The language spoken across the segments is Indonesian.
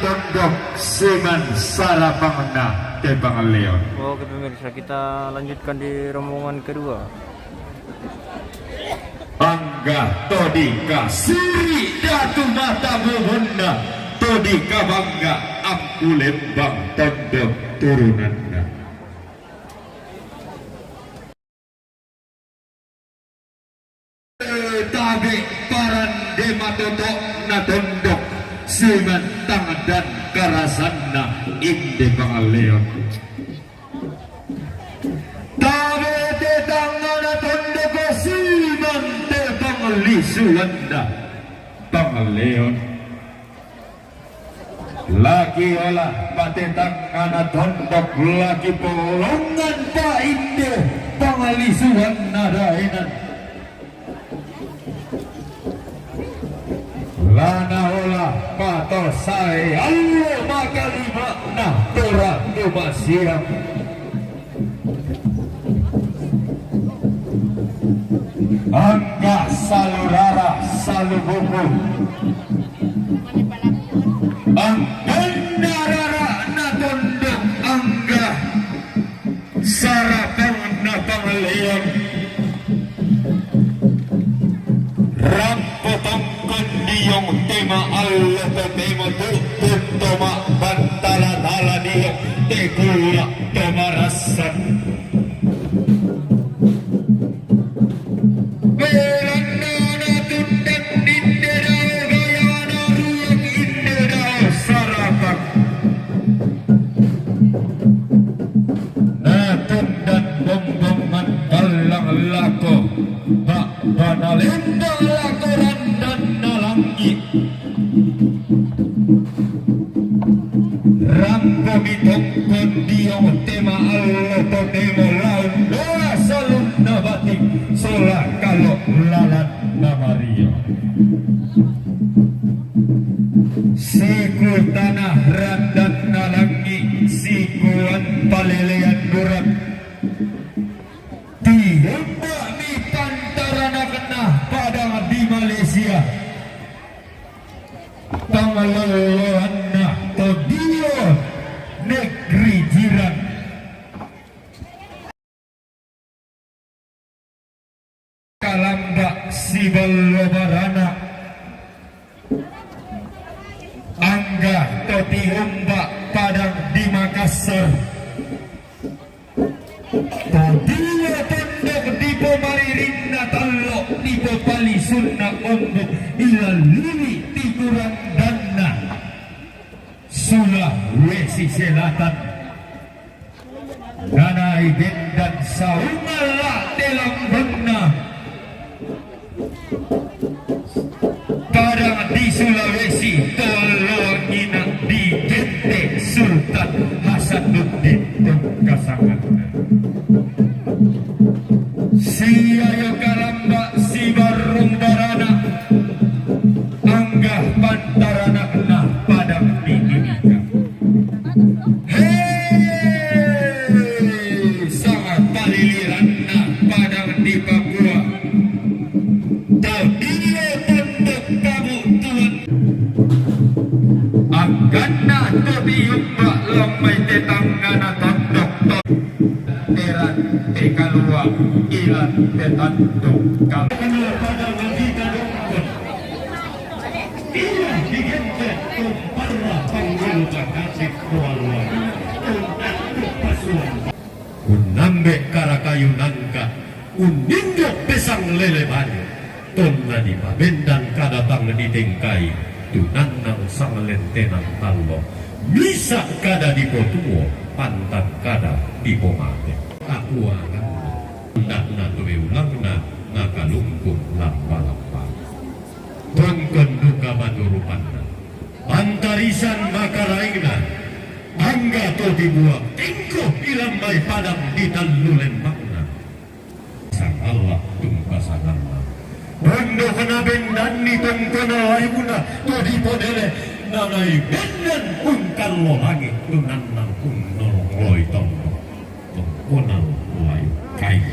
Tondok Seman Sarapangna Tebang Leon. Oke pemirsa, kita lanjutkan di rombongan kedua. Bangga Todika Siri Datu Mata Muhunda Todika bangga Aku Lembang Tondok Turunanna. Tabe paran dematoto na tondok Seman tangan dan karasanna inde Pangaleon. Tabe te tangan na tondok Seman te Pangalisuanda Pangaleon. Lagi olah patetang anak tondok lagi polongan pa inde Pangalisuanda dainan. Lana olah pato sai Allah maka lima nah tora coba siap. Angga salurara salubuku angga rara na tondok angga sarapang na Pangaleon. Rampotong kondiyong tema Allah tema tutut toma bantala tala diyong tekula tomarasan. Belanda na tundak dindera gayana ruang indera sarapak. Na tundak bombongan balang lako bak banalendang lakoran dan nalangi. Rampo mitong kondiyong tema Allah to tema laun doa salun nabatik solah kalau lalat na Maria. Siku tanah randan nalangi sikuan palelean durat. Tihemba mi pantarana kena padang di Malaysia. Pangaloloan na todio negeri jiran. Kalamba Sibalobarana Angga Totihumba Padang di Makassar. Todiyo tondok di Pomaririnna Tallo di Popalisunna Ombok Ilalili Tikuran Danna Sulawesi Selatan. Nanai Bendan Saumala Telang Bena Padang di Sulawesi Tolongina di Gente Sultan Hasanuddin Tungkasangan. Siayo Kalamba Sibarung Barana Angga Pantarana Kena Padang di Timika. Hei sangat paliliran na Padang di Papua. Taudio tondok kamu tuan Anggana todiyumba lomai tetanggana tondok teran tekalua ilan tetanduk kamu pada ngagita dongkon iya digente kumparra panggulukan kasih kualuan unanduk pasuan unambe karakayu nangka unindok pesang lele banyu tonna di pabendan kadatang di tengkai tunanang sang lentenang tallo bisa kada di potuo pantan kada di pomate akuangan ndak na tuwe ulangna nakalungkung lampa-lampa tongkon duka maturupanna antarisan makaraingna angga to dibuang tingko ilambay padang di talulen makna sang Allah tungkasananna Bondo kena bendan ni tongkona ayuna to di podele nanay bendan ungkal lo lagi tunanang nolong loy tongko tongkona layu kai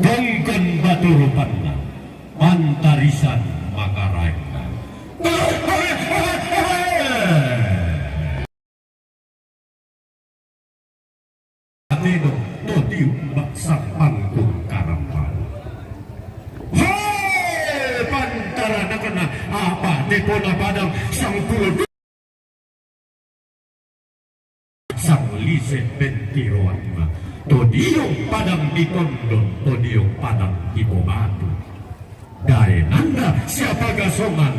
tongkon baturupanna antarisan makaraingna 50 sang lise bentiroan ma todiong padang di tondon todiong padang di bobatu dari nanda siapa gasongan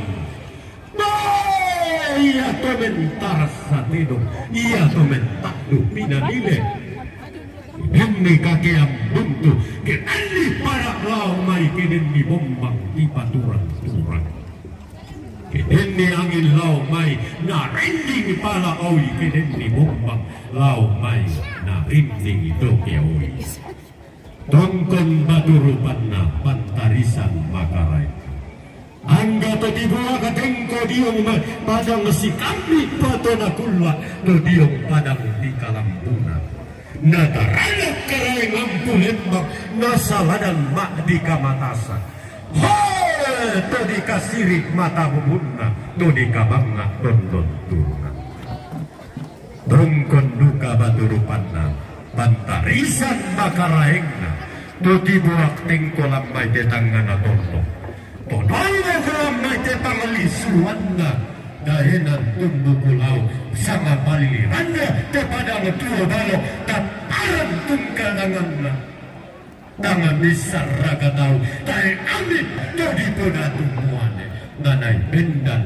ia komentar satedong ia komentar dupina nile ini kaki yang buntu kenali para lamai kenen di bombang di paturan-turan kini angin lau mai na rinding pala oi kini bombang lau mai na rinding doke oi tongkon baturupan na pantarisan makarai angga to dibuat katengko diong padang si kami patona kulwa to diong padang di kalambuna na taranak karai lampu lembak na saladan mak di kamatasan to dikasirik mata bubunna to dikabangna dondon turuna drungkon duka baturupanna pantarisan bakaraengna to dibuak tengko lambai tetangana tondo to doiwe lambai tetangalisuanna dahenan tumbu pulau sama balilirannya tepadang tuo balo tataran tungkadanganna tangan besar raga tahu tahe amit jadi pedatu muane nanai bendan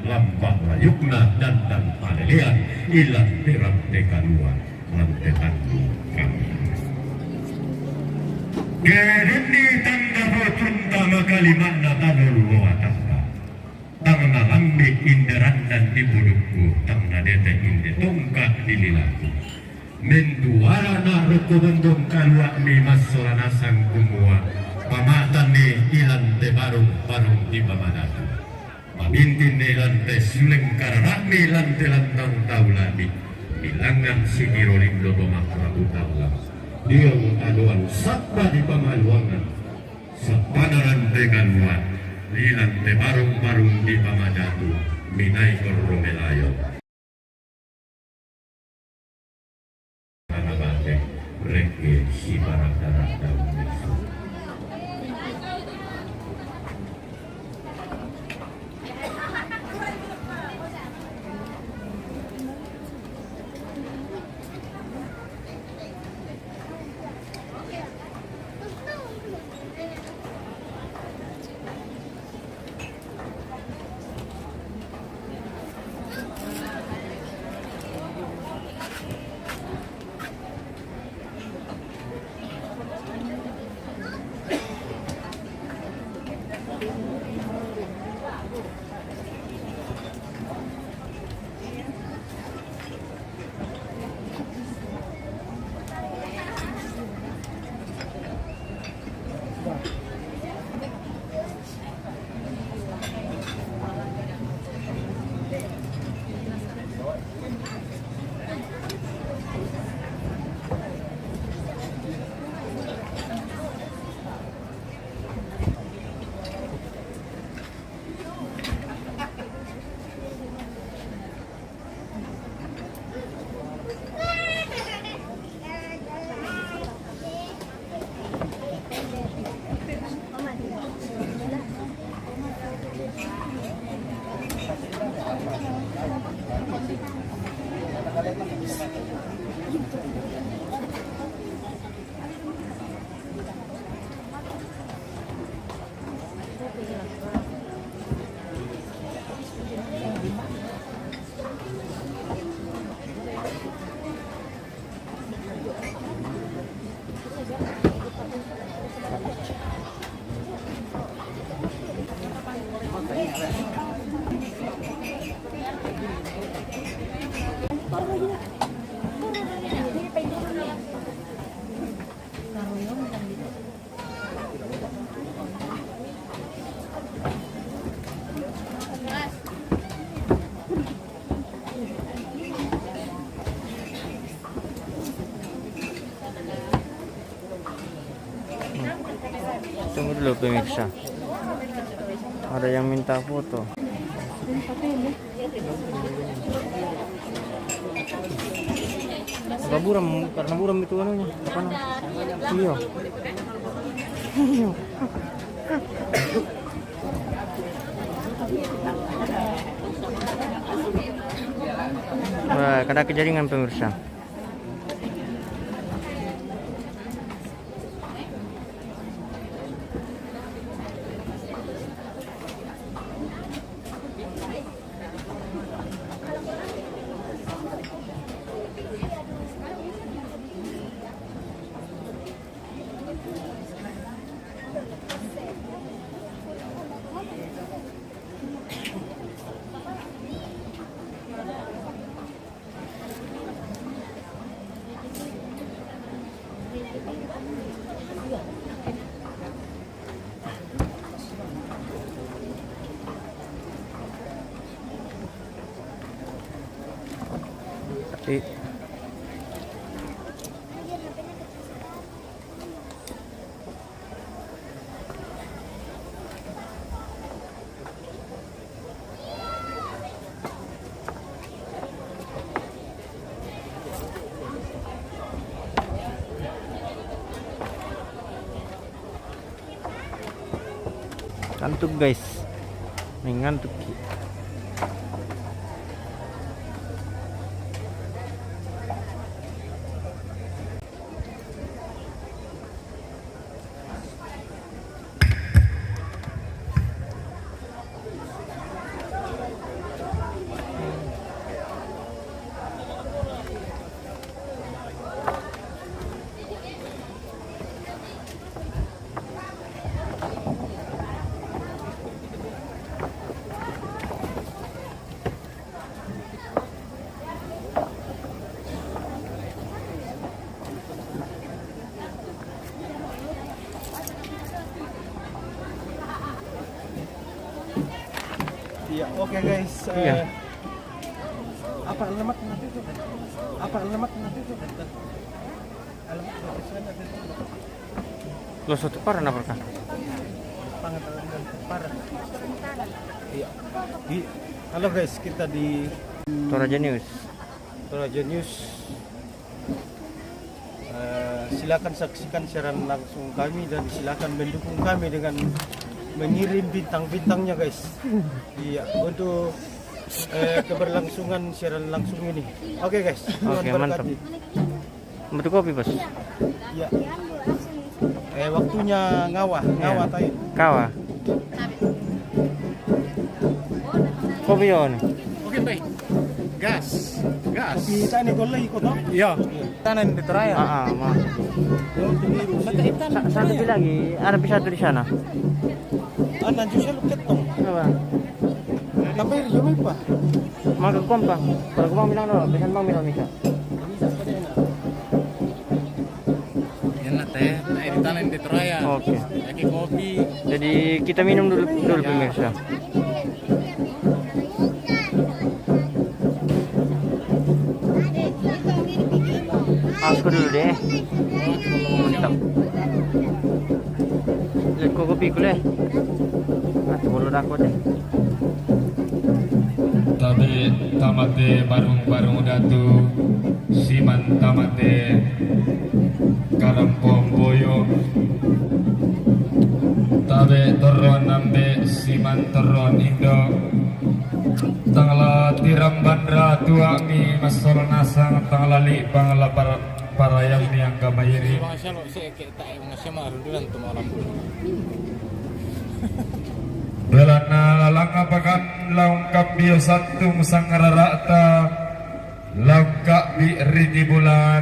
lambang layukna dan palelean ilang terang tekaluan lantai tanggu kami gereni tangga bocunta makalimana tanul loa tangga tangna lambik inderan dan dibudukku tangna dete inde tongkat dililaku menduara na ruko bendong kalua mi masolana sang kumua pamatan ni ilan te barung di pamanatu pamintin ni ilan te suleng karana mi ilan te lantang taulani bilangan si giroling lobo makra utala dia utaluan sabba di pamaluangan sapanaran te kaluan ilan te barung di pamanatu minai koromelayo reke si barang-barang daun itu. Tunggu dulu pemirsa, ada yang minta foto. Agak buram, karena buram itu anunya apa namanya? Iya. ada kejaringan pemirsa. Tapi ngantuk guys, ngantuk. Iya, oke guys. Iya. Apa alamat nanti itu? Apa alamat nanti itu? Alamat dari sana ada itu. Lo satu parah apa kan? Pengetahuan dan parah. Iya. Halo guys, kita di Toraja News. Toraja News. Silakan saksikan siaran langsung kami dan silakan mendukung kami dengan mengirim bintang-bintangnya guys. Iya, untuk keberlangsungan siaran langsung ini. Oke guys. Tuhan Oke, mantap. berkati. Butuh kopi bos? Iya. Waktunya ngawa Iya. tayo. Kawa. Kopi yon. Oke baik. Gas. Kopi saan ni golay ko to? Iya. Tanan di Toraya. Ma. Satu lagi, ada satu di sana. Nandiyo siya luket to. Apa? Napay yung pa. Magkakompa. Kalau kau mau bilang dulu, pesan bang bilang bisa. Yan na teh. Di tanan di Toraya. Oke. Lagi kopi. Jadi kita minum dulu pemirsa. Aku dulu deh. Mantap. Lihat kok kopi ku deh. Boleh aku deh. Tabe tamate barung-barung datu siman tamate karampong boyo tabe toron nambe siman toron indo tangla tiram bandra tuami masol nasang tanglali pangla parayang ni ang kabayiri Mga siya lo si kita mga siya marundulan tumalam. Belana lalanga pakan laung kabio satu musang rarata laung bi ridi bulan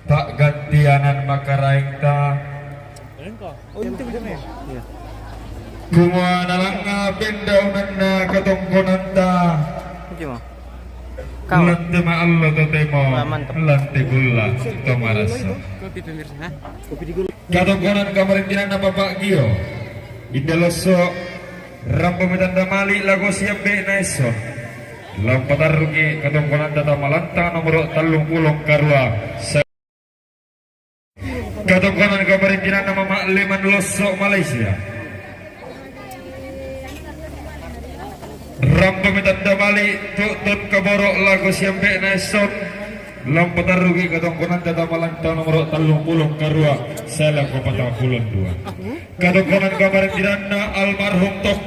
tak gantianan makaraing ta Ayun ko. Oh, yung tibi kami. Iya. kumwa nalanga bendau nana katongkonan ta Cuma. Kau. lante ma Allah totemo Wah, mantap. lante gula tomarasa Kopi pemirsa. Ha? Kopi di golay. katongkonan kamarintinan apa Pak Gio Indaloso Rampo metanda mali lago siap be naison lampatarugi katongkonan data malanta nomor 30 karua katongkonan kamarintinan nama Makleman Losok Malaysia Rampo metanda mali tutut kaborok lago siap be naison lampatarugi katongkonan data malanta nomor 30 karua salah ko 42 katongkonan kamarintinan almarhum Tok